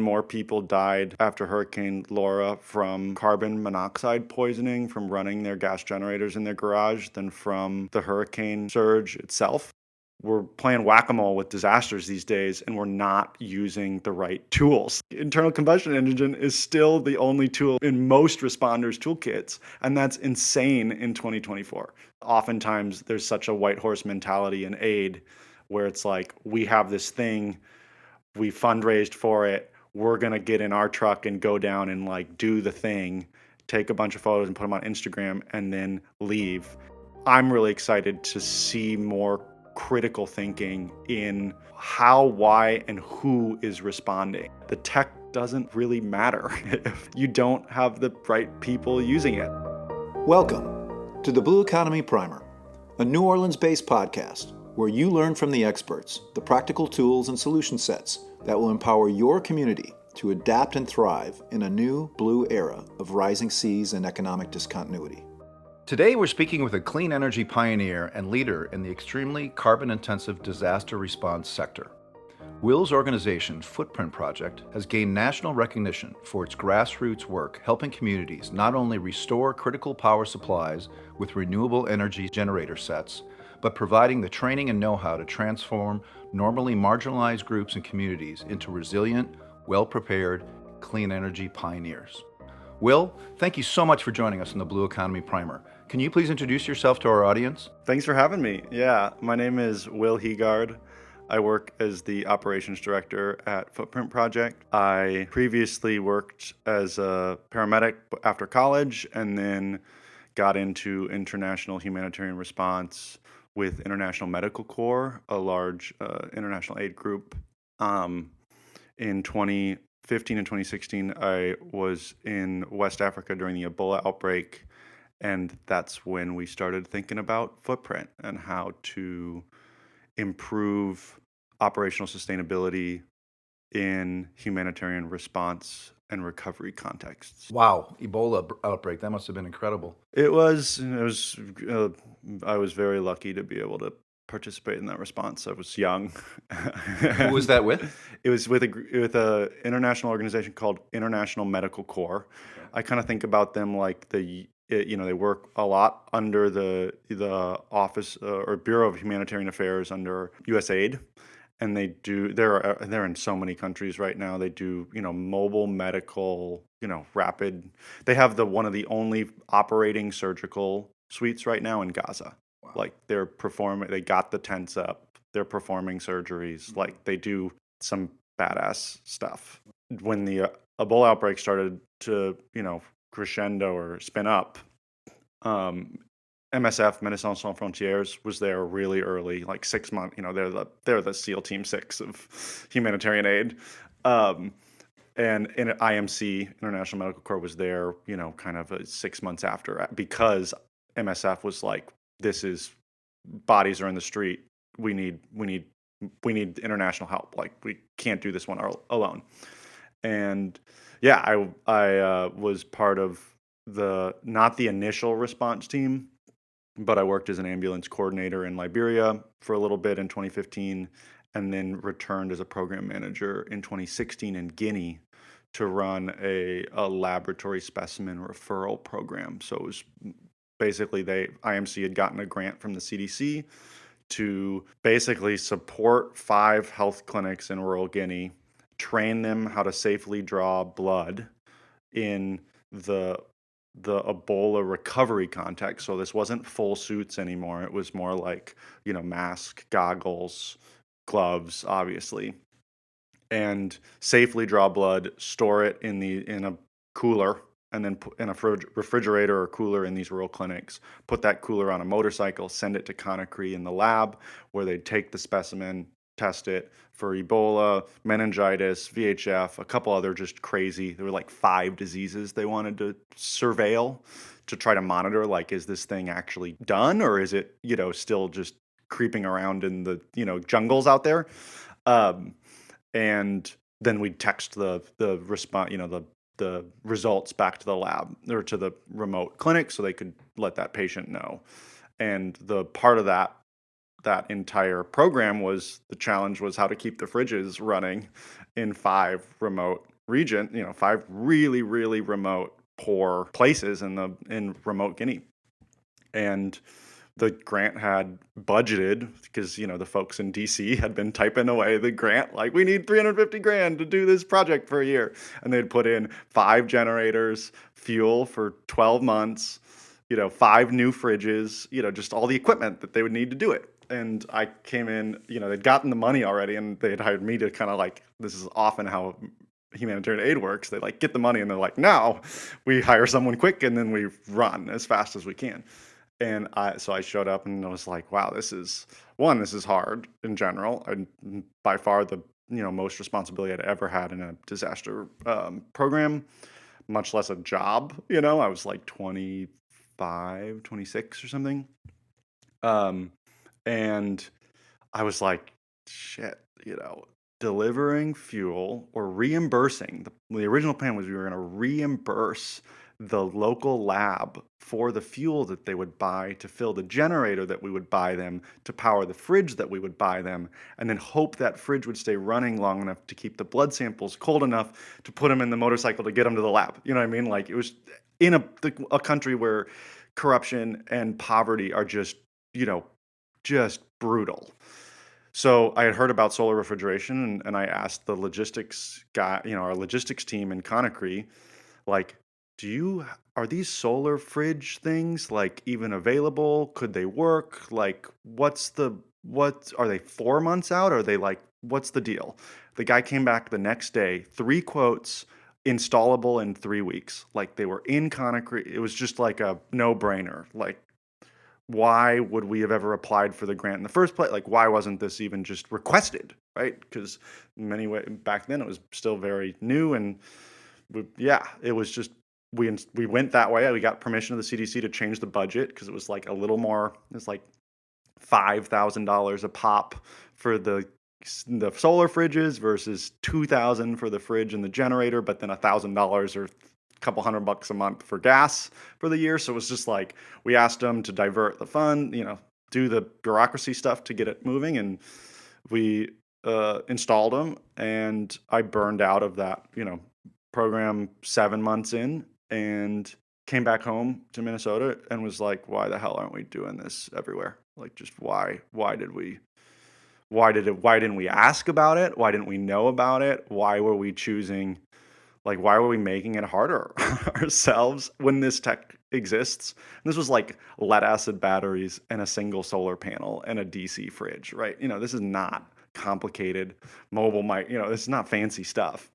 More people died after Hurricane Laura from carbon monoxide poisoning from running their gas generators in their garage than from the hurricane surge itself. We're playing whack-a-mole with disasters these days, and we're not using the right tools. Internal combustion engine is still the only tool in most responders' toolkits, and that's insane in 2024. Oftentimes, there's such a white horse mentality in aid where it's like, we have this thing, we fundraised for it, we're going to get in our truck and go down and like do the thing, take a bunch of photos and put them on Instagram, and then leave. I'm really excited to see more critical thinking in how, why, and who is responding. The tech doesn't really matter if you don't have the right people using it. Welcome to the Blue Economy Primer, a New Orleans-based podcast where you learn from the experts the practical tools and solution sets that will empower your community to adapt and thrive in a new blue era of rising seas and economic discontinuity. Today we're speaking with a clean energy pioneer and leader in the extremely carbon-intensive disaster response sector. Will's organization, Footprint Project, has gained national recognition for its grassroots work helping communities not only restore critical power supplies with renewable energy generator sets, but providing the training and know-how to transform normally marginalized groups and communities into resilient, well-prepared, clean energy pioneers. Will, thank you so much for joining us in the Blue Economy Primer. Can you please introduce yourself to our audience? Thanks for having me. Yeah, my name is Will Heegaard. I work as the operations director at Footprint Project. I previously worked as a paramedic after college and then got into international humanitarian response with International Medical Corps, a large international aid group. In 2015 and 2016, I was in West Africa during the Ebola outbreak, and that's when we started thinking about Footprint and how to improve operational sustainability in humanitarian response and recovery contexts. Wow, Ebola outbreak, that must have been incredible. I was very lucky to be able to participate in that response. I was young. Who was that with? It was with a international organization called International Medical Corps. Okay. I kind of think about them like they work a lot under the Office or Bureau of Humanitarian Affairs under USAID, and they're in so many countries right now. They do mobile medical, rapid. They have one of the only operating surgical suites right now in Gaza. Wow. Like they got the tents up, they're performing surgeries, like they do some badass stuff. When the Ebola outbreak started to, crescendo or spin up, MSF, Médecins Sans Frontières, was there really early, like 6 months. They're the SEAL Team 6 of humanitarian aid. And IMC, International Medical Corps, was there, kind of 6 months after, because MSF was like, this is, bodies are in the street. We need international help. Like, we can't do this one alone. And yeah, I was part of not the initial response team, but I worked as an ambulance coordinator in Liberia for a little bit in 2015, and then returned as a program manager in 2016 in Guinea to run a laboratory specimen referral program. So it was basically IMC had gotten a grant from the CDC to basically support 5 health clinics in rural Guinea, train them how to safely draw blood in the Ebola recovery context. So this wasn't full suits anymore. It was more like, mask, goggles, gloves, obviously, and safely draw blood, store it in a cooler, and then put in a refrigerator or cooler in these rural clinics, put that cooler on a motorcycle, send it to Conakry in the lab, where they'd take the specimen, test it for Ebola, meningitis, VHF, a couple other just crazy. There were like 5 diseases they wanted to surveil to try to monitor, like, is this thing actually done, or is it, still just creeping around in the, jungles out there? And then we'd text the response, the results back to the lab or to the remote clinic so they could let that patient know. And the part of that entire program was, the challenge was how to keep the fridges running in 5 remote region, 5 really, really remote, poor places in remote Guinea. And the grant had budgeted, because the folks in DC had been typing away the grant, like, we need 350 grand to do this project for a year, and they'd put in 5 generators, fuel for 12 months, 5 new fridges, just all the equipment that they would need to do it. And I came in, they'd gotten the money already, and they had hired me to kind of, like, this is often how humanitarian aid works. They, like, get the money and they're like, now we hire someone quick and then we run as fast as we can. And so I showed up and I was like, wow, this is hard in general, and by far the most responsibility I'd ever had in a disaster program, much less a job. I was like 25, 26 or something. And I was like, shit, delivering fuel or reimbursing. The original plan was we were going to reimburse the local lab for the fuel that they would buy to fill the generator that we would buy them to power the fridge that we would buy them, and then hope that fridge would stay running long enough to keep the blood samples cold enough to put them in the motorcycle to get them to the lab. You know what I mean? Like, it was in a country where corruption and poverty are just brutal. So I had heard about solar refrigeration, and I asked the logistics guy, our logistics team in Conakry, like, are these solar fridge things, like, even available? Could they work? Like, what are they 4 months out? Are they, like, what's the deal? The guy came back the next day, 3 quotes, installable in 3 weeks. Like, they were in Conakry. It was just like a no-brainer. Like, why would we have ever applied for the grant in the first place? Like, why wasn't this even just requested, right? Because in many ways, back then, it was still very new, and it was just, we went that way. We got permission of the CDC to change the budget, because it was like a little more, it's like $5,000 a pop for the solar fridges versus $2,000 for the fridge and the generator, but then $1,000 or couple $100 a month for gas for the year. So it was just like, we asked them to divert the fund, do the bureaucracy stuff to get it moving, and we installed them. And I burned out of that program 7 months in, and came back home to Minnesota and was like, why the hell aren't we doing this everywhere? Like, just why didn't we ask about it? Why didn't we know about it? Why were we making it harder ourselves when this tech exists? And this was like lead acid batteries and a single solar panel and a DC fridge, right? This is not complicated mobile mic, this is not fancy stuff.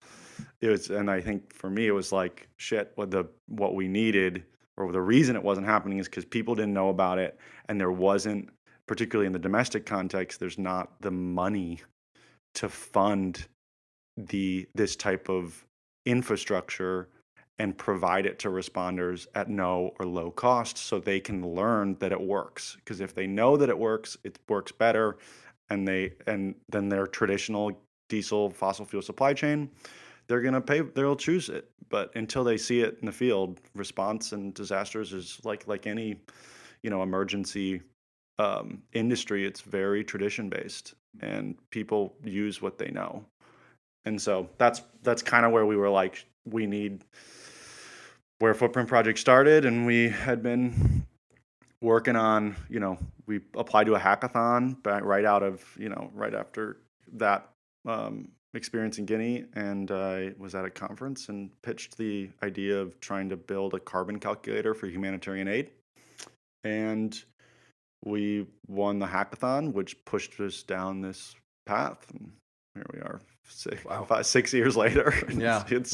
And I think for me, it was like, shit, what we needed, or the reason it wasn't happening, is because people didn't know about it, and there wasn't, particularly in the domestic context, there's not the money to fund this type of infrastructure and provide it to responders at no or low cost, so they can learn that it works. Because if they know that it works better, and then their traditional diesel fossil fuel supply chain, they'll choose it. But until they see it in the field, response and disasters is like any emergency industry. It's very tradition based, and people use what they know. And so that's kind of where we were like, where Footprint Project started. And we had been working on, we applied to a hackathon right after that experience in Guinea. And I was at a conference and pitched the idea of trying to build a carbon calculator for humanitarian aid. And we won the hackathon, which pushed us down this path. And here we are, 6 years later. Yeah, it's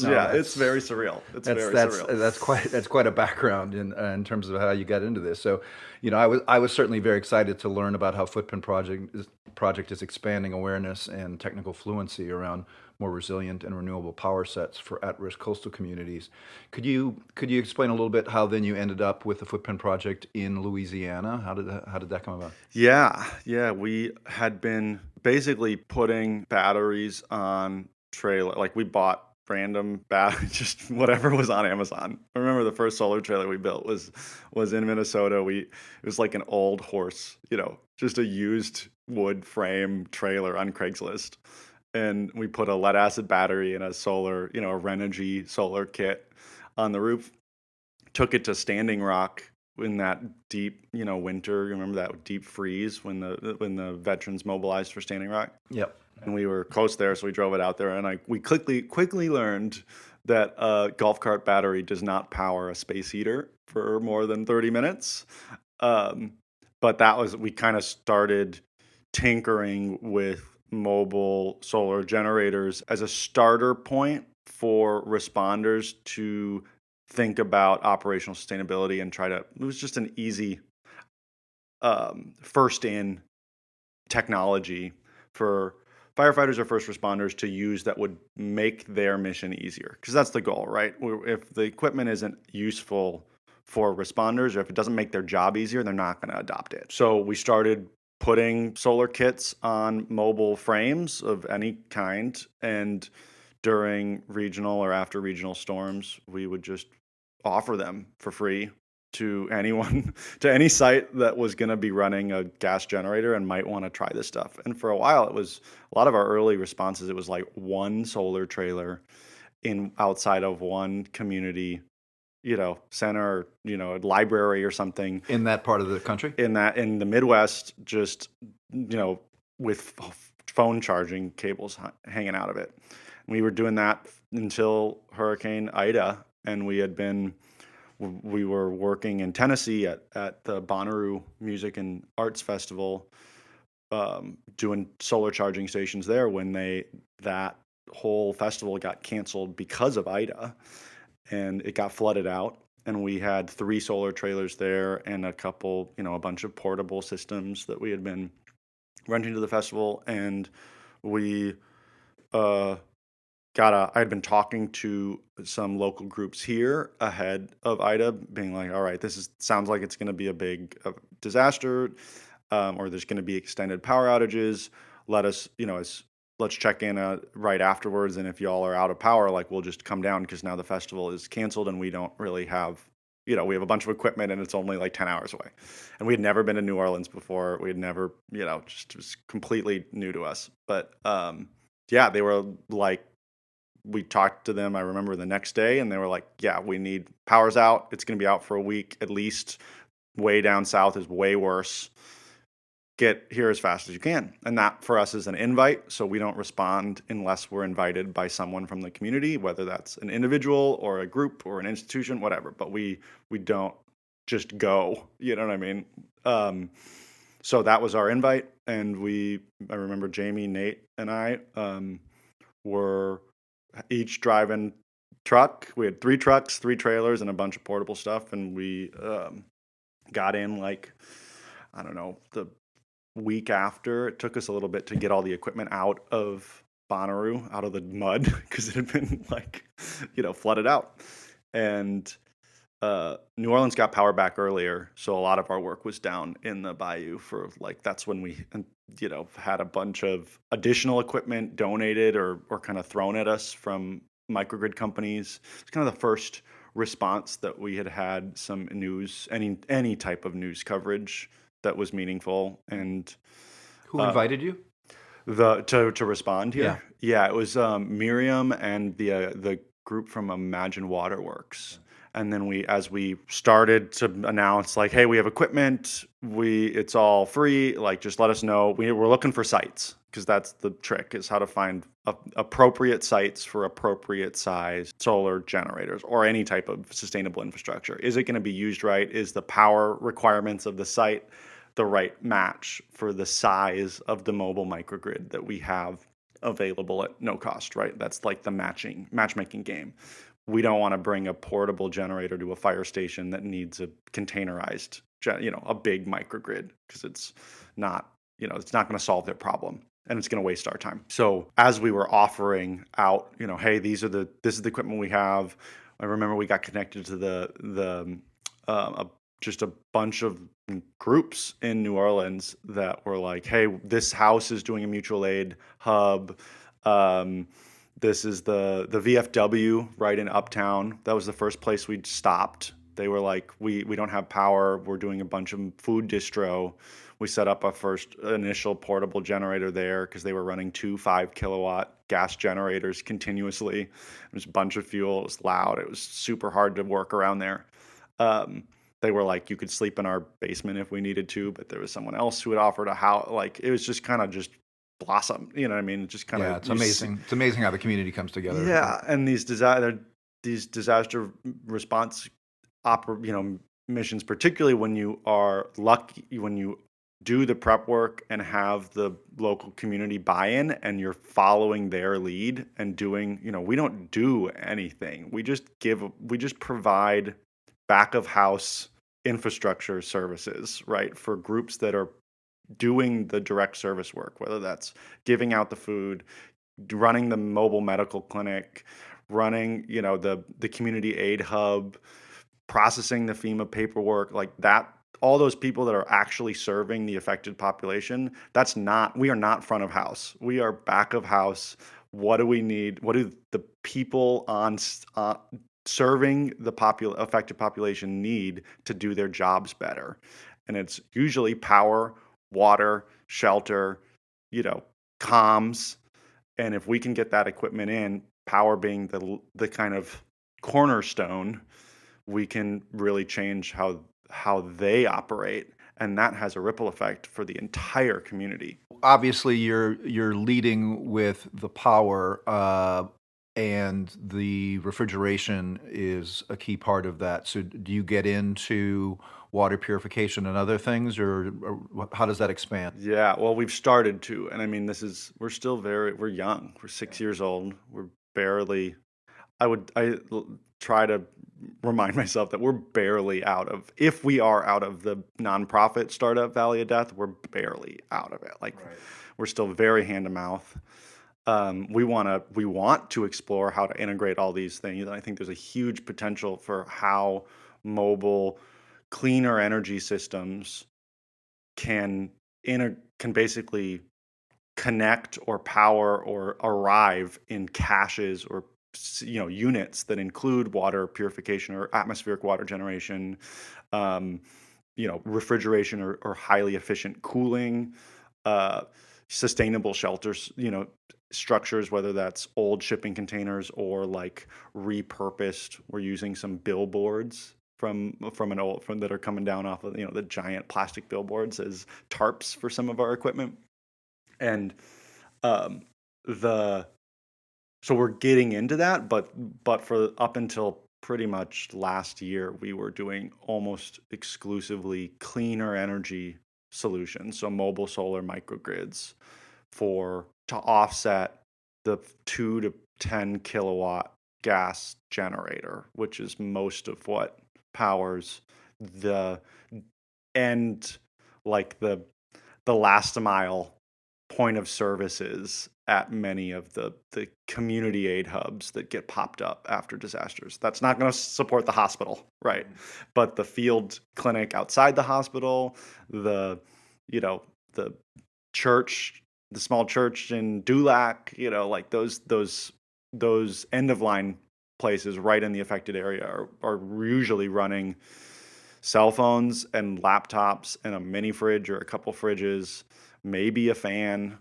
very surreal. That's quite a background in terms of how you got into this. So, I was certainly very excited to learn about how Footprint Project is expanding awareness and technical fluency around more resilient and renewable power sets for at-risk coastal communities. Could you explain a little bit how then you ended up with the Footprint Project in Louisiana? How did that come about? Yeah, we had been basically putting batteries on trailer. Like, we bought random batteries, just whatever was on Amazon. I remember the first solar trailer we built was in Minnesota. It was like an old horse, just a used wood frame trailer on Craigslist. and we put a lead acid battery and a solar, a Renogy solar kit on the roof. Took it to Standing Rock in that deep, winter. You remember that deep freeze when the veterans mobilized for Standing Rock? Yep. And we were close there, so we drove it out there, and we quickly learned that a golf cart battery does not power a space heater for more than 30 minutes. But we kind of started tinkering with mobile solar generators as a starter point for responders to think about operational sustainability and it was just an easy first in technology for firefighters or first responders to use that would make their mission easier. Because that's the goal, right? If the equipment isn't useful for responders, or if it doesn't make their job easier, they're not going to adopt it. So we started putting solar kits on mobile frames of any kind, and during regional or after regional storms, we would just offer them for free to anyone, to any site that was going to be running a gas generator and might want to try this stuff. And for a while, it was a lot of our early responses. It was like one solar trailer outside of one community, center, a library or something In that part of the country? in the Midwest, just, with phone charging cables hanging out of it. We were doing that until Hurricane Ida, and we were working in Tennessee at the Bonnaroo Music and Arts Festival, doing solar charging stations there when that whole festival got canceled because of Ida, and it got flooded out. And we had 3 solar trailers there and a bunch of portable systems that we had been renting to the festival. And we I had been talking to some local groups here ahead of Ida, being like, all right, sounds like it's going to be a big disaster, or there's going to be extended power outages. Let us, let's check in right afterwards. And if y'all are out of power, we'll just come down, because now the festival is canceled and we don't really have, we have a bunch of equipment and it's only 10 hours away. And we had never been to New Orleans before. We had never, just was completely new to us. But yeah, they were we talked to them, I remember, the next day, and they were like, yeah, we need power's out. It's going to be out for a week at least. Way down south is way worse. Get here as fast as you can. And that for us is an invite. So we don't respond unless we're invited by someone from the community, whether that's an individual or a group or an institution, whatever. But we don't just go, you know what I mean? So that was our invite. And I remember Jamie, Nate, and I were each driving truck. We had 3 trucks, 3 trailers, and a bunch of portable stuff. And we got in I don't know, the week after. It took us a little bit to get all the equipment out of Bonnaroo, out of the mud, because it had been flooded out. And New Orleans got power back earlier, so a lot of our work was down in the bayou for that's when we had a bunch of additional equipment donated or kind of thrown at us from microgrid companies. It's kind of the first response that we had some news, any type of news coverage that was meaningful. And Who invited you? to respond here? Yeah, it was Miriam and the group from Imagine Waterworks. And then as we started to announce, hey, we have equipment, it's all free, just let us know. We're looking for sites, because that's the trick, is how to find appropriate sites for appropriate size solar generators or any type of sustainable infrastructure. Is it going to be used right? Is the power requirements of the site the right match for the size of the mobile microgrid that we have available at no cost, right? That's the matchmaking game. We don't want to bring a portable generator to a fire station that needs a containerized, a big microgrid, because it's not going to solve their problem, and it's going to waste our time. So as we were offering out, hey, this is the equipment we have. I remember we got connected to just a bunch of groups in New Orleans that were like, hey, this house is doing a mutual aid hub. This is the VFW right in Uptown. That was the first place we'd stopped They were like, we don't have power. We're doing a bunch of food distro. We set up a first initial portable generator there because they were running two 5 kilowatt gas generators continuously. It was a bunch of fuel. It was loud. It was super hard to work around there. Um, they were like, you could sleep in our basement if we needed to, but there was someone else who had offered a house. Like, it was just kind of just blossom. You know what I mean? It just kind Yeah, of it's amazing. It's amazing how the community comes together. yeah, and these disaster response missions, particularly when you are lucky, when you do the prep work and have the local community buy-in and you're following their lead and doing, we don't do anything. We just provide back of house infrastructure services, right, for groups that are doing the direct service work, whether that's giving out the food, running the mobile medical clinic, running, the community aid hub, processing the FEMA paperwork, like that. All those people that are actually serving the affected population, we are not front of house. We are back of house. What do we need? What do the people serving the affected population need to do their jobs better? And it's usually power, water, shelter, comms. And if we can get that equipment in, power being the kind of cornerstone, we can really change how they operate, and that has a ripple effect for the entire community. Obviously, you're leading with the power, and the refrigeration is a key part of that. So, do you get into water purification and other ththings, or how does that expand? Yeah, well, we've started to, and I mean, we're young. We're 6 years old. We're barely. Try to remind myself that we're barely if we are out of the nonprofit startup valley of death, we're barely out of it. Like, right. We're still very hand to mouth. We want to explore how to integrate all these things. And I think there's a huge potential for how mobile, cleaner energy systems can basically connect or power or arrive in caches or units that include water purification or atmospheric water generation, refrigeration or highly efficient cooling, sustainable shelters, structures, whether that's old shipping containers or like repurposed. We're using some billboards from that are coming down off of the giant plastic billboards as tarps for some of our equipment, and so we're getting into that, but for up until pretty much last year, we were doing almost exclusively cleaner energy solutions, so mobile solar microgrids to offset the 2 to 10 kilowatt gas generator, which is most of what powers the end, like the last mile point of services at many of the community aid hubs that get popped up after disasters. That's not going to support the hospital, right? But the field clinic outside the hospital, the church, the small church in Dulac, like those end of line places right in the affected area are usually running cell phones and laptops and a mini fridge or a couple fridges, maybe a fan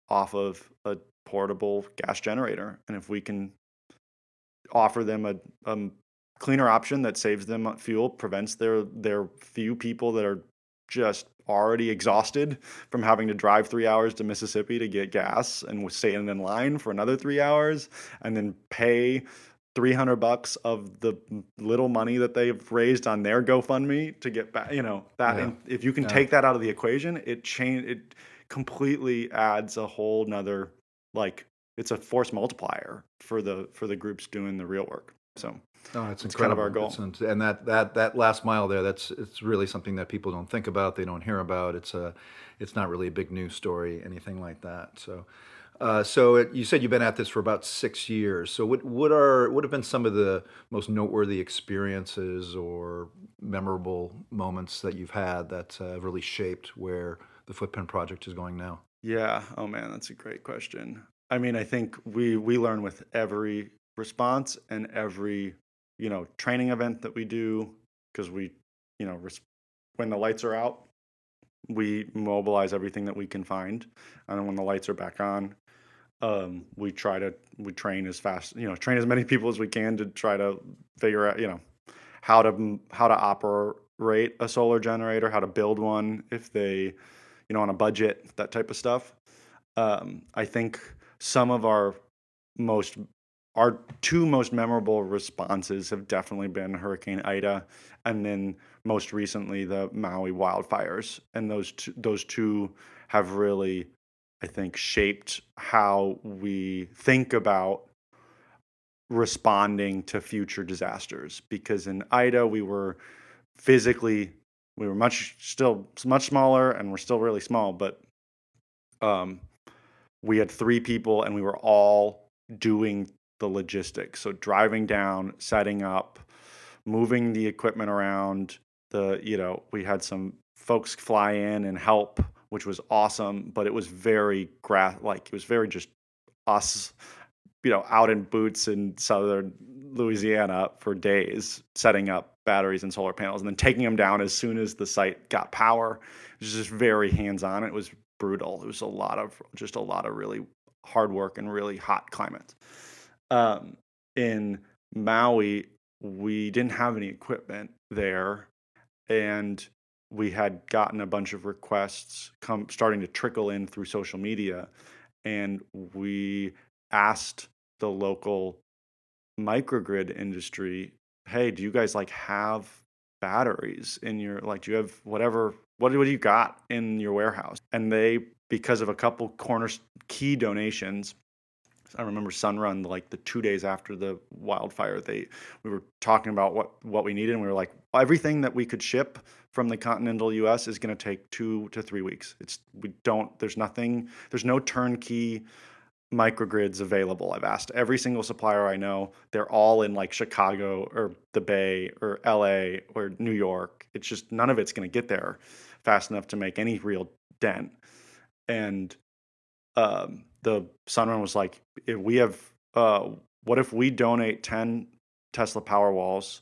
off of a portable gas generator. And if we can offer them a cleaner option that saves them fuel, prevents their few people that are just already exhausted from having to drive 3 hours to Mississippi to get gas and staying in line for another 3 hours and then pay $300 of the little money that they've raised on their GoFundMe to get back, if you can take that out of the equation, it completely adds a whole nother, like, it's a force multiplier for the groups doing the real work. So no, it's kind of incredible. our goal. And that last mile there, it's really something that people don't think about, they don't hear about. It's not really a big news story, anything like that. So, you said you've been at this for about 6 years. So what have been some of the most noteworthy experiences or memorable moments that you've had that really shaped where the Footprint Project is going now? Yeah. Oh man, that's a great question. I mean, I think we learn with every response and every training event that we do. because when the lights are out, we mobilize everything that we can find, and then when the lights are back on, we train as fast, train as many people as we can to try to figure out, how to operate a solar generator, how to build one if they, on a budget, that type of stuff. I think some of most our two most memorable responses have definitely been Hurricane Ida, and then most recently the Maui wildfires. And those two have really, I think, shaped how we think about responding to future disasters. Because in Ida, we were much smaller, and we're still really small, but um, we had three people and we were all doing the logistics. So driving down, setting up, moving the equipment around. We had some folks fly in and help, which was awesome, but it was very it was very just us, out in boots in southern Louisiana for days, setting up batteries and solar panels and then taking them down as soon as the site got power. It was just very hands-on. It was brutal. It was a lot of really hard work and really hot climates. In Maui, we didn't have any equipment there, and we had gotten a bunch of requests starting to trickle in through social media, and we asked the local microgrid industry, "Hey, do you guys have batteries in your, do you have what do you got in your warehouse?" And they, because of a couple key donations, I remember Sunrun, the 2 days after the wildfire, we were talking about what we needed, and we were like, everything that we could ship from the continental U.S. is going to take 2 to 3 weeks. There's no turnkey microgrids available. I've asked every single supplier I know. They're all in Chicago or the Bay or LA or New York. It's just none of it's going to get there fast enough to make any real dent. And the Sunrun was like, what if we donate 10 Tesla Powerwalls?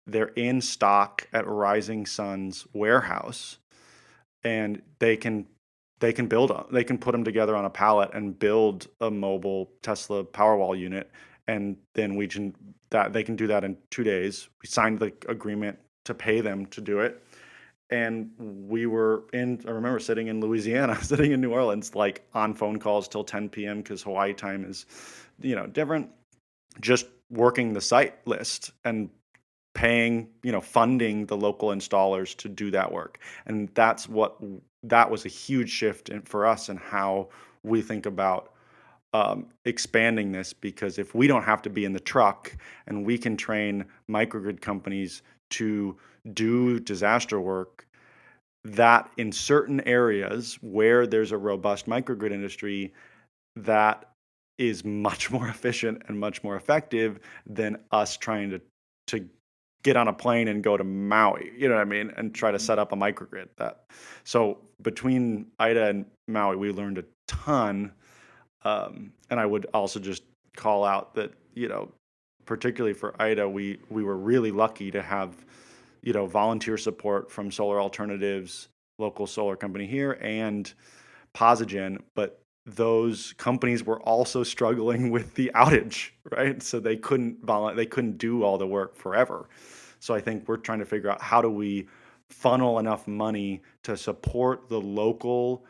They're in stock at Rising Sun's warehouse, and they can put them together on a pallet and build a mobile Tesla Powerwall unit, and then they can do that in 2 days. We signed the agreement to pay them to do it. And I remember sitting in Louisiana, sitting in New Orleans, on phone calls till 10 p.m. because Hawaii time is, different, just working the site list and paying, funding the local installers to do that work. And that was a huge shift for us in how we think about expanding this, because if we don't have to be in the truck and we can train microgrid companies to do disaster work, that in certain areas where there's a robust microgrid industry, that is much more efficient and much more effective than us trying to get on a plane and go to Maui, you know what I mean, and try to set up a microgrid. So between Ida and Maui, we learned a ton. And I would also just call out that, particularly for Ida, we were really lucky to have, volunteer support from Solar Alternatives, local solar company here, and Posigen, but those companies were also struggling with the outage, right? So they couldn't do all the work forever. So I think we're trying to figure out, how do we funnel enough money to support the local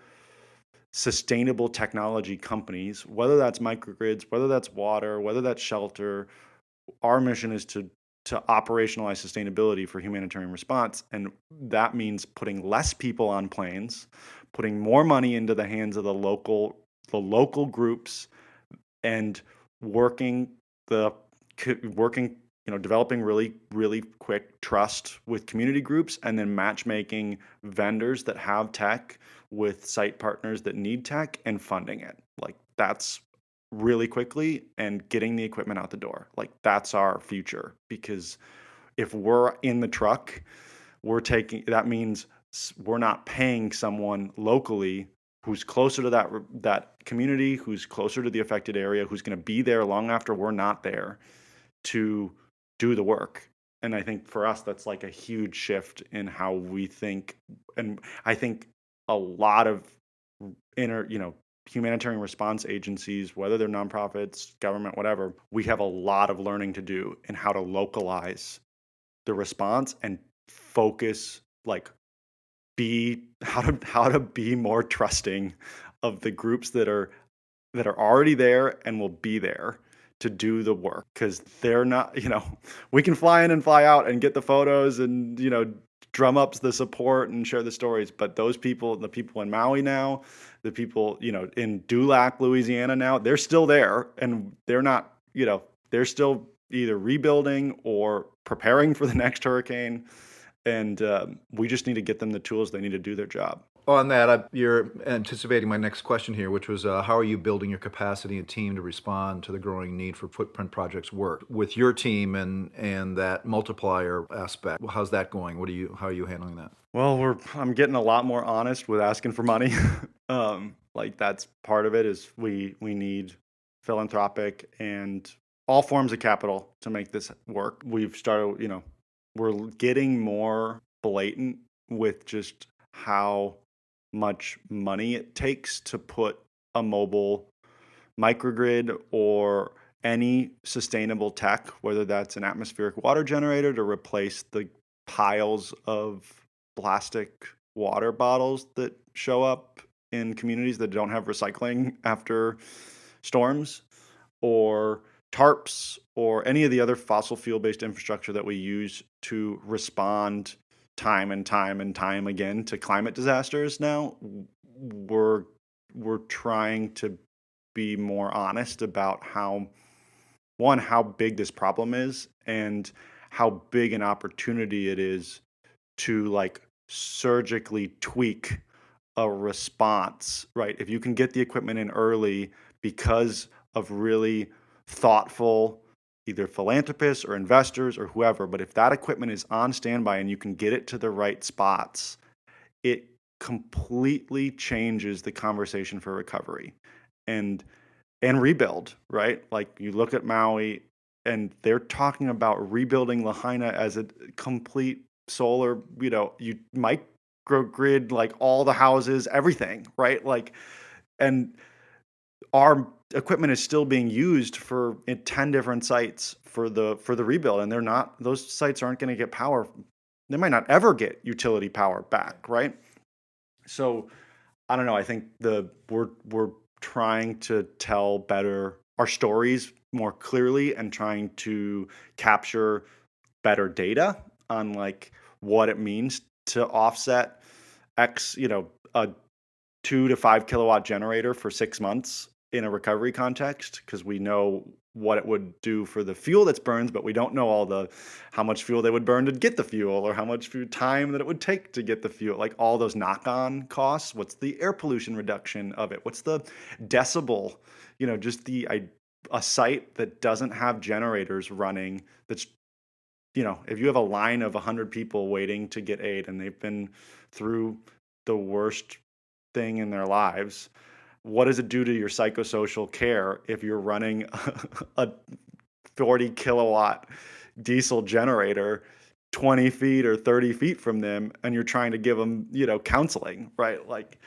sustainable technology companies, whether that's microgrids, whether that's water, whether that's shelter. Our mission is to operationalize sustainability for humanitarian response, and that means putting less people on planes, putting more money into the hands of the local groups, and developing really, really quick trust with community groups, and then matchmaking vendors that have tech with site partners that need tech and funding it. That's really quickly, and getting the equipment out the door. That's our future, because if we're in the truck, that means we're not paying someone locally who's closer to that community, who's closer to the affected area, who's going to be there long after we're not there, to do the work. And I think for us, that's like a huge shift in how we think. And I think a lot of humanitarian response agencies, whether they're nonprofits, government, whatever, we have a lot of learning to do in how to localize the response and focus, like how to be more trusting of the groups that are already there and will be there to do the work, because they're not, we can fly in and fly out and get the photos and, drum up the support and share the stories. But those people, the people in Maui now, the people, in Dulac, Louisiana now, they're still there, and they're not, they're still either rebuilding or preparing for the next hurricane. And we just need to get them the tools they need to do their job. On that, you're anticipating my next question here, which was how are you building your capacity and team to respond to the growing need for footprint projects work with your team and that multiplier aspect? How's that going? How are you handling that? Well, I'm getting a lot more honest with asking for money. Like that's part of it is we need philanthropic and all forms of capital to make this work. We've started, we're getting more blatant with just how much money it takes to put a mobile microgrid or any sustainable tech, whether that's an atmospheric water generator to replace the piles of plastic water bottles that show up in communities that don't have recycling after storms, or tarps, or any of the other fossil fuel-based infrastructure that we use to respond time and time and time again to climate disasters. Now we're trying to be more honest about how big this problem is and how big an opportunity it is to like surgically tweak a response, right? If you can get the equipment in early because of really thoughtful either philanthropists or investors or whoever, but if that equipment is on standby and you can get it to the right spots, it completely changes the conversation for recovery and rebuild, right? Like you look at Maui and they're talking about rebuilding Lahaina as a complete solar, you microgrid, like all the houses, everything, right? Like, and our equipment is still being used for 10 different sites for the rebuild, and those sites aren't going to get power. They might not ever get utility power back, right? So I don't know. I think we're trying to tell better our stories more clearly and trying to capture better data on like what it means to offset X, a 2 to 5 kilowatt generator for 6 months in a recovery context, because we know what it would do for the fuel that's burned, but we don't know how much fuel they would burn to get the fuel, or how much time that it would take to get the fuel, like all those knock-on costs. What's the air pollution reduction of it? What's the decibel, just a site that doesn't have generators running, that's, if you have a line of 100 people waiting to get aid and they've been through the worst thing in their lives, what does it do to your psychosocial care if you're running a 40 kilowatt diesel generator 20 feet or 30 feet from them and you're trying to give them, counseling, right? Like,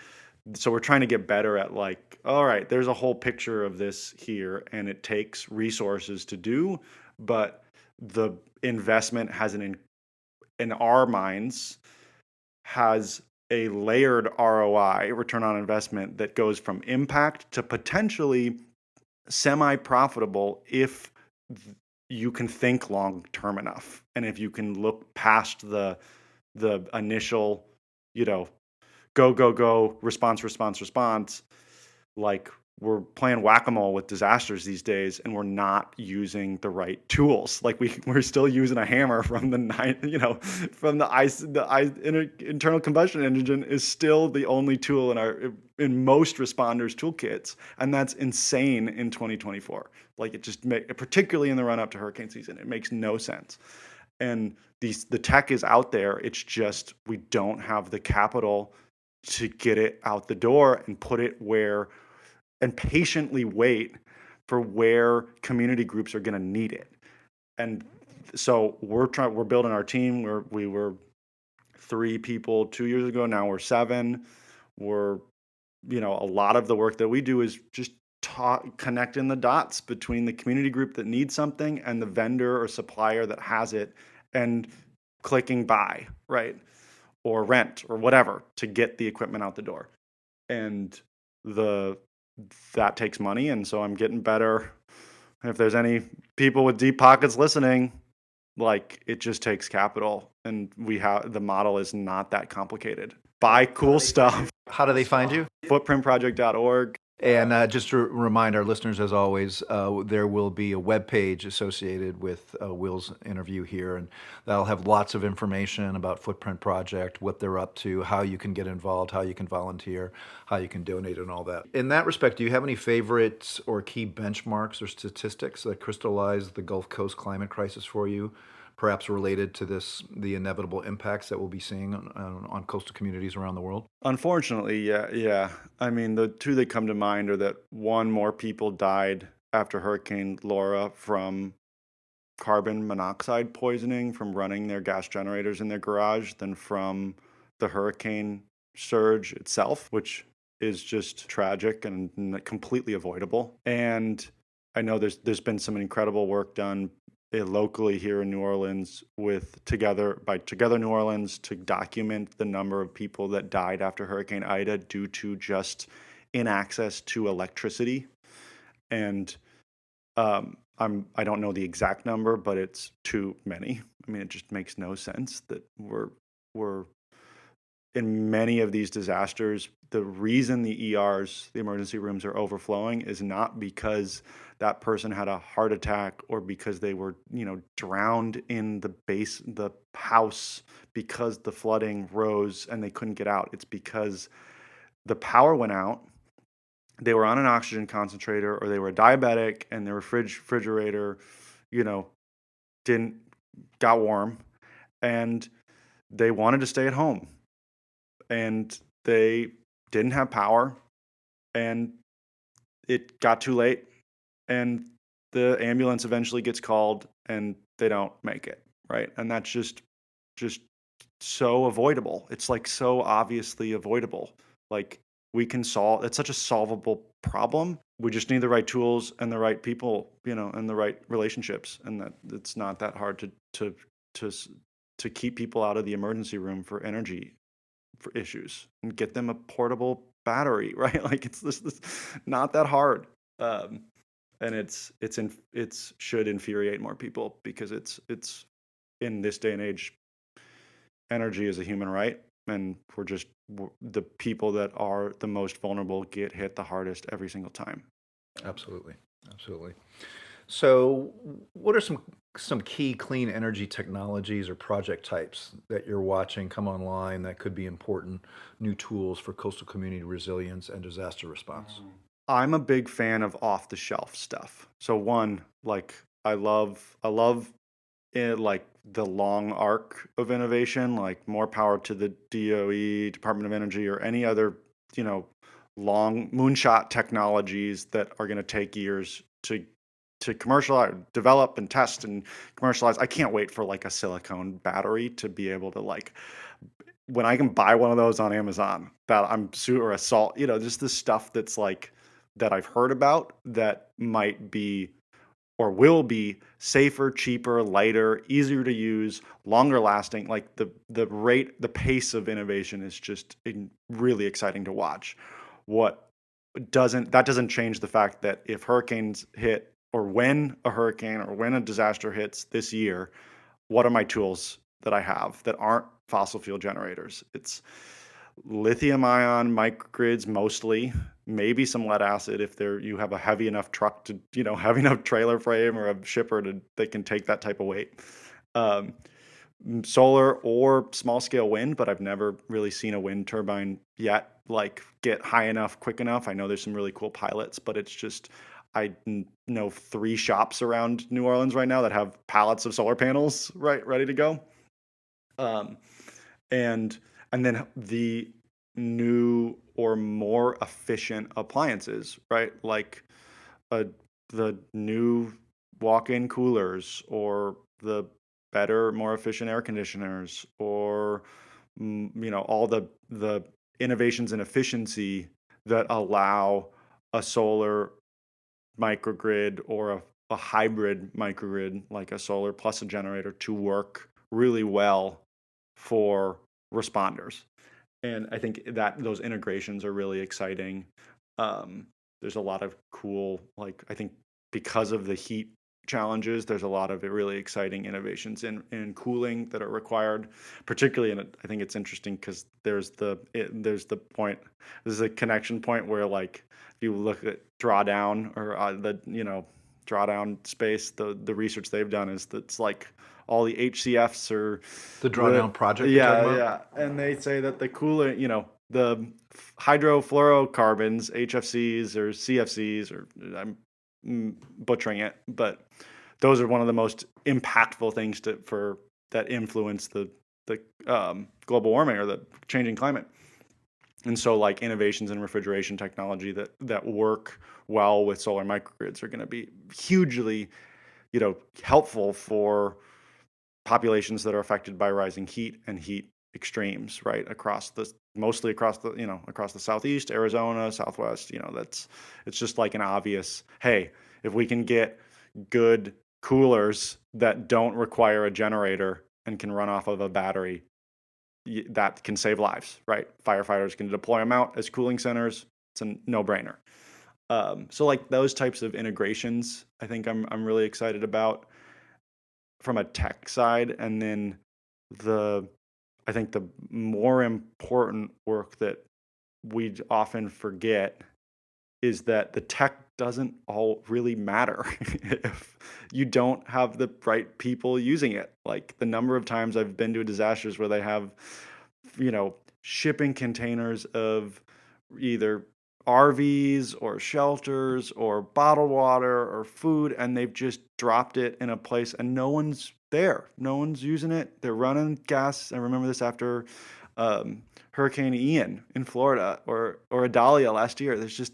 so we're trying to get better at like, all right, there's a whole picture of this here and it takes resources to do, but the investment in our minds has a layered ROI, return on investment, that goes from impact to potentially semi-profitable if you can think long-term enough. And if you can look past the initial, go, response, like we're playing whack-a-mole with disasters these days, and we're not using the right tools. Like we're still using a hammer from from the internal combustion engine is still the only tool in most responders' toolkits, and that's insane in 2024. Like it just particularly in the run up to hurricane season, it makes no sense. And the tech is out there. It's just we don't have the capital to get it out the door and put it where, and patiently wait for where community groups are going to need it. And So we're building our team. We were 3 people 2 years ago. Now we're 7. We're, a lot of the work that we do is just connecting the dots between the community group that needs something and the vendor or supplier that has it, and clicking buy, right? Or rent or whatever to get the equipment out the door. And that takes money. And so I'm getting better. If there's any people with deep pockets listening, like, it just takes capital, and the model is not that complicated. Buy cool stuff. How do they find you? Footprintproject.org. And just to remind our listeners, as always, there will be a web page associated with Will's interview here, and that'll have lots of information about Footprint Project, what they're up to, how you can get involved, how you can volunteer, how you can donate, and all that. In that respect, do you have any favorites or key benchmarks or statistics that crystallize the Gulf Coast climate crisis for you, perhaps related to the inevitable impacts that we'll be seeing on coastal communities around the world? Unfortunately, yeah. I mean, the 2 that come to mind are that, 1, more people died after Hurricane Laura from carbon monoxide poisoning from running their gas generators in their garage than from the hurricane surge itself, which is just tragic and completely avoidable. And I know there's been some incredible work done locally here in New Orleans by Together New Orleans to document the number of people that died after Hurricane Ida due to just inaccess to electricity. And I don't know the exact number, but it's too many. I mean, it just makes no sense that we're in many of these disasters. The reason the ERs, the emergency rooms, are overflowing is not because that person had a heart attack or because they were, drowned in the house because the flooding rose and they couldn't get out. It's because the power went out, they were on an oxygen concentrator, or they were diabetic and their refrigerator, didn't got warm, and they wanted to stay at home, and they didn't have power, and it got too late, and the ambulance eventually gets called and they don't make it, right? And that's just so avoidable. It's like so obviously avoidable. Like, we can solve it's such a solvable problem. We just need the right tools and the right people, and the right relationships, and that it's not that hard to keep people out of the emergency room for energy for issues and get them a portable battery, right? Like, it's this not that hard. And it's should infuriate more people, because it's in this day and age, energy is a human right, and the people that are the most vulnerable get hit the hardest every single time. Absolutely. So, what are some key clean energy technologies or project types that you're watching come online that could be important new tools for coastal community resilience and disaster response? I'm a big fan of off the shelf stuff. So, one, like, I love it, like, the long arc of innovation. Like, more power to the DOE, Department of Energy, or any other, long moonshot technologies that are going to take years to commercialize, develop and test and commercialize. I can't wait for, like, a silicone battery to be able to, like, when I can buy one of those on Amazon, or a salt, just the stuff that's like, that I've heard about, that might be or will be safer, cheaper, lighter, easier to use, longer lasting. Like, the pace of innovation is just really exciting to watch. That doesn't change the fact that if hurricanes hit, or when a hurricane or when a disaster hits this year, what are my tools that I have that aren't fossil fuel generators? It's lithium ion microgrids mostly, maybe some lead acid if you have a heavy enough truck to, heavy enough trailer frame or a shipper that can take that type of weight. Solar or small scale wind, but I've never really seen a wind turbine yet, like, get high enough quick enough. I know there's some really cool pilots, but it's just, I know 3 shops around New Orleans right now that have pallets of solar panels ready to go. And then the new or more efficient appliances, right? Like, the new walk-in coolers, or the better, more efficient air conditioners, or all the innovations in efficiency that allow a solar microgrid or a hybrid microgrid like a solar plus a generator to work really well for responders. And I think that those integrations are really exciting. There's a lot of cool, like, I think because of the heat challenges, there's a lot of really exciting innovations in cooling that are required, particularly I think it's interesting because there's the point, there's a connection point where, like, if you look at drawdown or drawdown space, the research they've done is that it's like all the HCFs are The drawdown project you're yeah, talking about? yeah, and they say that the coolant, the hydrofluorocarbons, HFCs or CFCs, or I'm butchering it, but those are one of the most impactful things that influence the global warming or the changing climate. And so, like, innovations in refrigeration technology that work well with solar microgrids are going to be hugely, helpful for populations that are affected by rising heat and heat extremes, right? Mostly across the Southeast, Arizona, Southwest, it's just like an obvious, hey, if we can get good coolers that don't require a generator and can run off of a battery, that can save lives, right? Firefighters can deploy them out as cooling centers. It's a no-brainer. So, like, those types of integrations, I think I'm really excited about from a tech side. And then I think the more important work that we often forget is that the tech doesn't all really matter if you don't have the right people using it. Like, the number of times I've been to disasters where they have, shipping containers of either RVs or shelters or bottled water or food, and they've just dropped it in a place and no one's there. No one's using it. They're running gas. I remember this after Hurricane Ian in Florida, or Adalia last year. There's just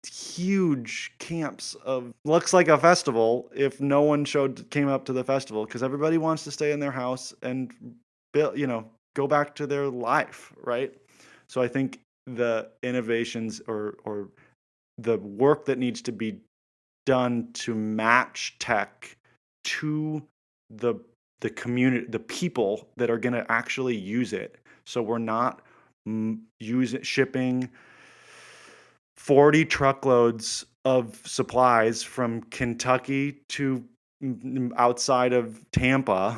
huge camps of, looks like a festival if no one came up to the festival, because everybody wants to stay in their house and build, go back to their life, right? So I think the innovations or the work that needs to be done to match tech to the community, the people that are going to actually use it. So we're not shipping 40 truckloads of supplies from Kentucky to outside of Tampa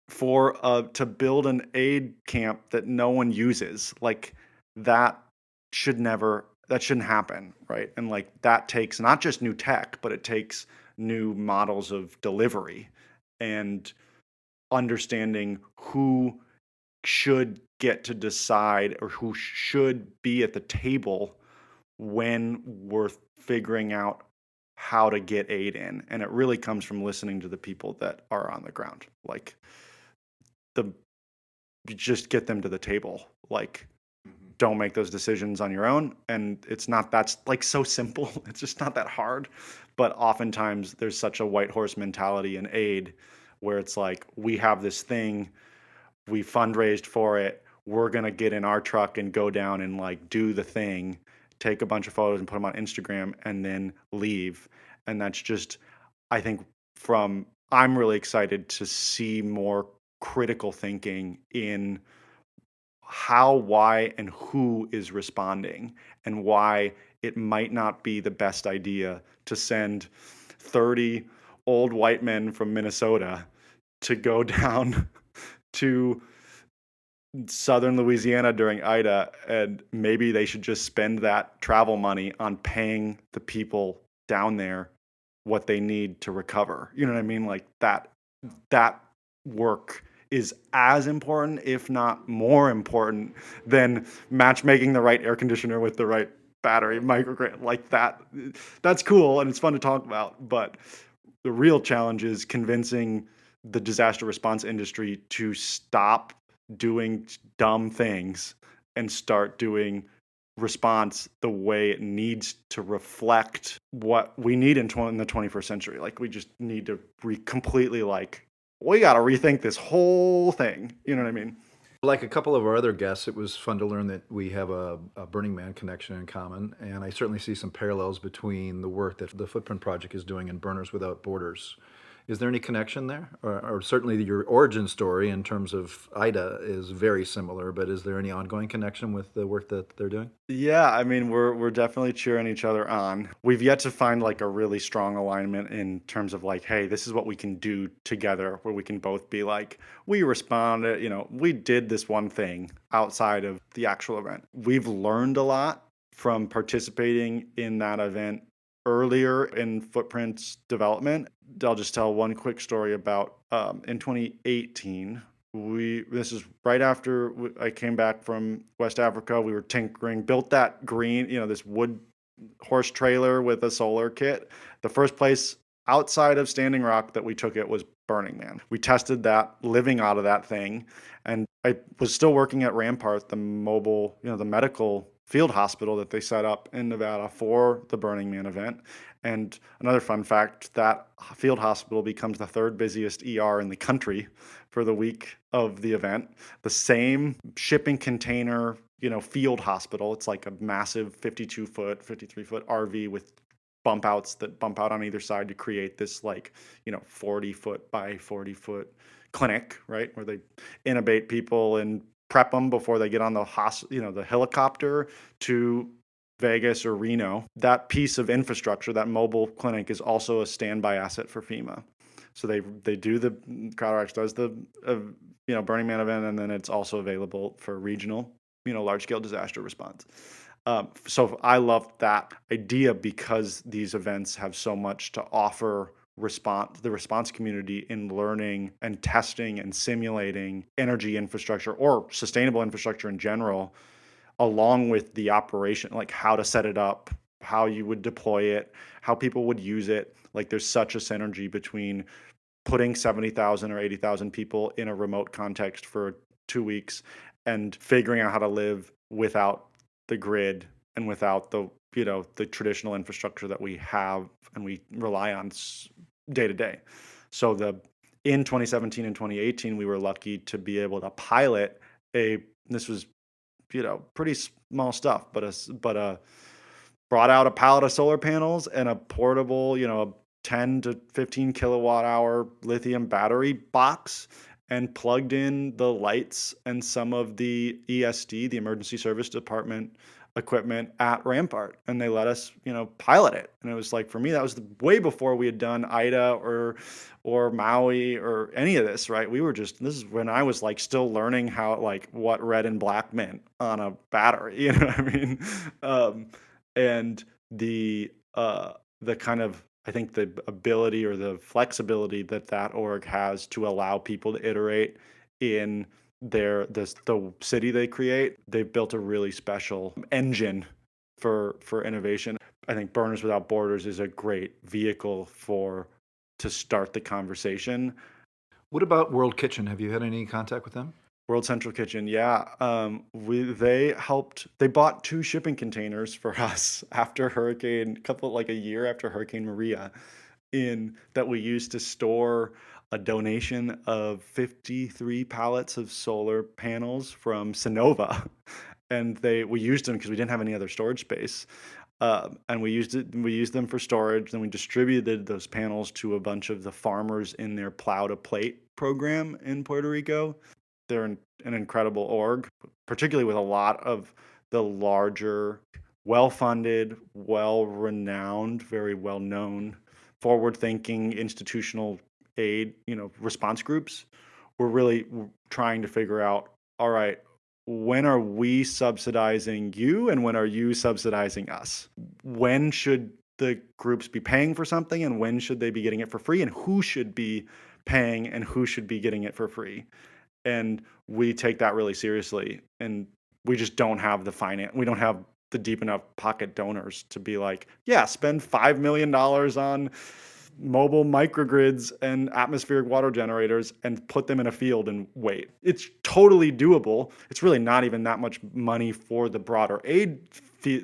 to build an aid camp that no one uses. Like, that shouldn't happen, right? And, like, that takes not just new tech, but it takes new models of delivery and understanding who should get to decide or who should be at the table when we're figuring out how to get aid in. And it really comes from listening to the people that are on the ground. Like, you just get them to the table. Like, don't make those decisions on your own. And that's, like, so simple. It's just not that hard. But oftentimes there's such a white horse mentality in aid where it's like, we have this thing, we fundraised for it, we're going to get in our truck and go down and, like, do the thing, take a bunch of photos and put them on Instagram and then leave. And that's just, I think I'm really excited to see more critical thinking in how, why, and who is responding, and why it might not be the best idea to send 30 old white men from Minnesota to go down to southern Louisiana during Ida, and maybe they should just spend that travel money on paying the people down there what they need to recover. You know what I mean? Like, that work is as important, if not more important, than matchmaking the right air conditioner with the right battery microgrid. Like, that's cool and it's fun to talk about, but the real challenge is convincing the disaster response industry to stop doing dumb things and start doing response the way it needs to reflect what we need in the 21st century. Like, we just need to completely, like, we got to rethink this whole thing. You know what I mean? Like a couple of our other guests, it was fun to learn that we have a Burning Man connection in common, and I certainly see some parallels between the work that the Footprint Project is doing and Burners Without Borders. Is there any connection there? Or certainly your origin story in terms of IDA is very similar, but is there any ongoing connection with the work that they're doing? Yeah, I mean, we're definitely cheering each other on. We've yet to find like a really strong alignment in terms of like, hey, this is what we can do together, where we can both be like, we responded, we did this one thing outside of the actual event. We've learned a lot from participating in that event earlier in Footprint's development. I'll just tell one quick story about in 2018. This is right after I came back from West Africa. We were tinkering, built that green, this wood horse trailer with a solar kit. The first place outside of Standing Rock that we took it was Burning Man. We tested that living out of that thing. And I was still working at Rampart, the mobile, the medical field hospital that they set up in Nevada for the Burning Man event. And another fun fact, that field hospital becomes the third busiest ER in the country for the week of the event. The same shipping container, field hospital. It's like a massive 52-foot, 53-foot RV with bump outs that bump out on either side to create this 40-foot by 40-foot clinic, right? Where they intubate people and prep them before they get on the helicopter to Vegas or Reno. That piece of infrastructure, that mobile clinic, is also a standby asset for FEMA. So they do the CrowdRx does the Burning Man event, and then it's also available for regional, large scale disaster response. So I love that idea because these events have so much to offer the response community in learning and testing and simulating energy infrastructure or sustainable infrastructure in general, along with the operation, like how to set it up, how you would deploy it, how people would use it. Like, there's such a synergy between putting 70,000 or 80,000 people in a remote context for 2 weeks and figuring out how to live without the grid and without the traditional infrastructure that we have and we rely on day to day. So in 2017 and 2018, we were lucky to be able to pilot this was pretty small stuff, but brought out a pallet of solar panels and a portable, 10 to 15 kilowatt hour lithium battery box, and plugged in the lights and some of the ESD, the Emergency Service Department equipment at Rampart, and they let us, pilot it. And it was like, for me, that was way before we had done IDA or Maui or any of this, right? This is when I was like still learning how, like, what red and black meant on a battery, you know what I mean? And the kind of, I think, the ability or the flexibility that org has to allow people to iterate in the city they create. They've built a really special engine for innovation. I think Burners Without Borders is a great vehicle to start the conversation. What about World Kitchen? Have you had any contact with them? World Central Kitchen, yeah. They bought 2 shipping containers for us after a year after Hurricane Maria, that we used to store a donation of 53 pallets of solar panels from Sonova. And we used them because we didn't have any other storage space. And we used them for storage. Then we distributed those panels to a bunch of the farmers in their Plow to Plate program in Puerto Rico. They're an incredible org, particularly with a lot of the larger, well-funded, well-renowned, very well-known, forward-thinking institutional aid, response groups. We're really trying to figure out, all right, when are we subsidizing you and when are you subsidizing us? When should the groups be paying for something and when should they be getting it for free, and who should be paying and who should be getting it for free? And we take that really seriously, and we just don't have we don't have the deep enough pocket donors to be like, yeah, spend $5 million on mobile microgrids and atmospheric water generators and put them in a field and wait. It's totally doable. It's really not even that much money for the broader aid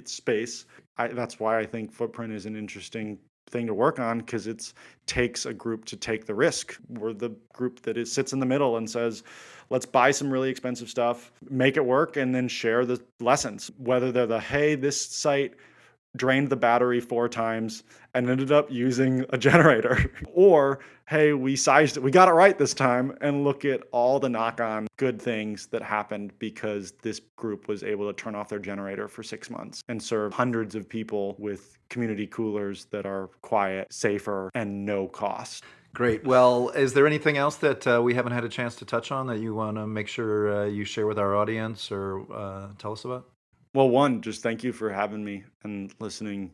space. That's why I think Footprint is an interesting thing to work on, because it takes a group to take the risk. We're the group that sits in the middle and says, let's buy some really expensive stuff, make it work, and then share the lessons. Whether they're hey, this site drained the battery 4 times and ended up using a generator, or hey, we sized it, we got it right this time, and look at all the knock-on good things that happened because this group was able to turn off their generator for 6 months and serve hundreds of people with community coolers that are quiet, safer, and no cost. Great. Well, is there anything else that we haven't had a chance to touch on that you want to make sure you share with our audience or tell us about? Well, one, just thank you for having me and listening,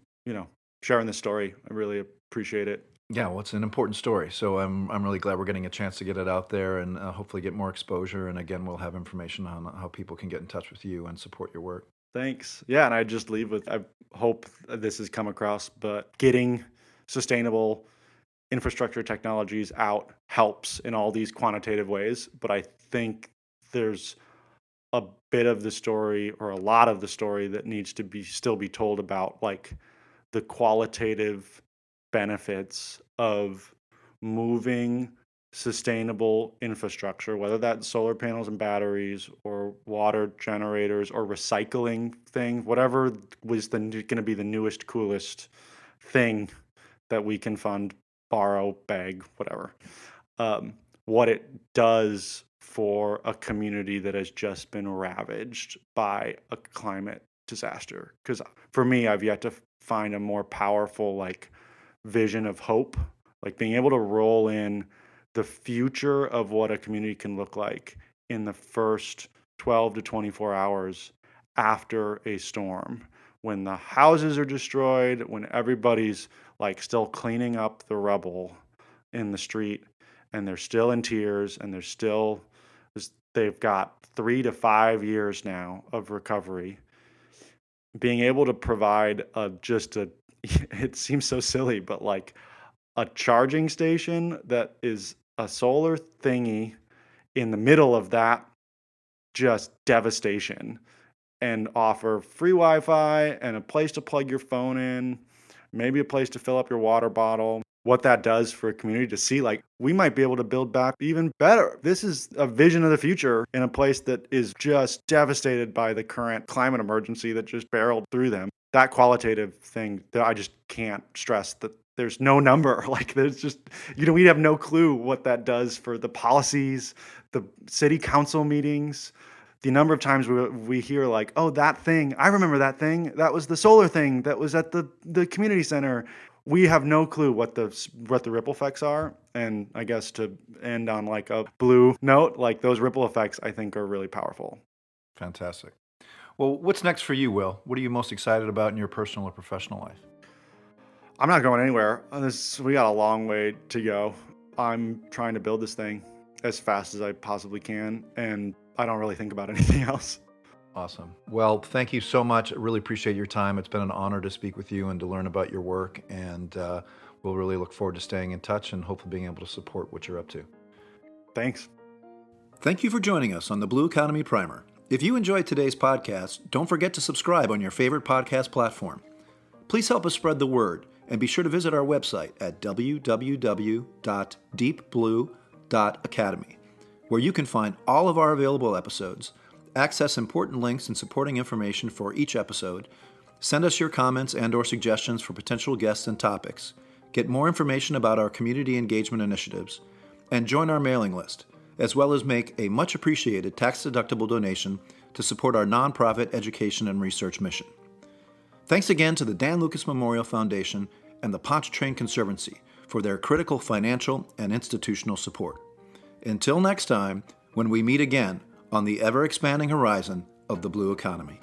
sharing the story. I really appreciate it. Yeah, well, it's an important story. So I'm really glad we're getting a chance to get it out there and hopefully get more exposure. And again, we'll have information on how people can get in touch with you and support your work. Thanks. Yeah, and I just leave with, I hope this has come across, but getting sustainable infrastructure technologies out helps in all these quantitative ways. But I think there's a bit of the story, or a lot of the story, that needs to still be told about the qualitative benefits of moving sustainable infrastructure, whether that's solar panels and batteries or water generators or recycling thing, whatever was going to be the newest, coolest thing that we can fund, borrow, beg, whatever. What it does for a community that has just been ravaged by a climate disaster. Because for me, I've yet to find a more powerful vision of hope, being able to roll in the future of what a community can look like in the first 12 to 24 hours after a storm, when the houses are destroyed, when everybody's still cleaning up the rubble in the street, and they're still in tears, and they've got 3 to 5 years now of recovery. Being able to provide it seems so silly, but a charging station that is a solar thingy in the middle of that just devastation, and offer free Wi-Fi and a place to plug your phone in, maybe a place to fill up your water bottle. What that does for a community to see, we might be able to build back even better. This is a vision of the future in a place that is just devastated by the current climate emergency that just barreled through them. That qualitative thing, that I just can't stress that there's no number. There's just, we have no clue what that does for the policies, the city council meetings, the number of times we hear oh, that thing, I remember that thing. That was the solar thing that was at the community center. We have no clue what the ripple effects are. And I guess to end on a blue note, those ripple effects I think are really powerful. Fantastic. Well, what's next for you, Will? What are you most excited about in your personal or professional life? I'm not going anywhere. We got a long way to go. I'm trying to build this thing as fast as I possibly can, and I don't really think about anything else. Awesome. Well, thank you so much. I really appreciate your time. It's been an honor to speak with you and to learn about your work, and we'll really look forward to staying in touch and hopefully being able to support what you're up to. Thanks. Thank you for joining us on the Blue Economy Primer. If you enjoyed today's podcast, don't forget to subscribe on your favorite podcast platform. Please help us spread the word, and be sure to visit our website at www.deepblue.academy, where you can find all of our available episodes, access important links and supporting information for each episode, send us your comments and/or suggestions for potential guests and topics, get more information about our community engagement initiatives, and join our mailing list, as well as make a much appreciated tax-deductible donation to support our nonprofit education and research mission. Thanks again to the Dan Lucas Memorial Foundation and the Pontchartrain Conservancy for their critical financial and institutional support. Until next time, when we meet again on the ever-expanding horizon of the blue economy.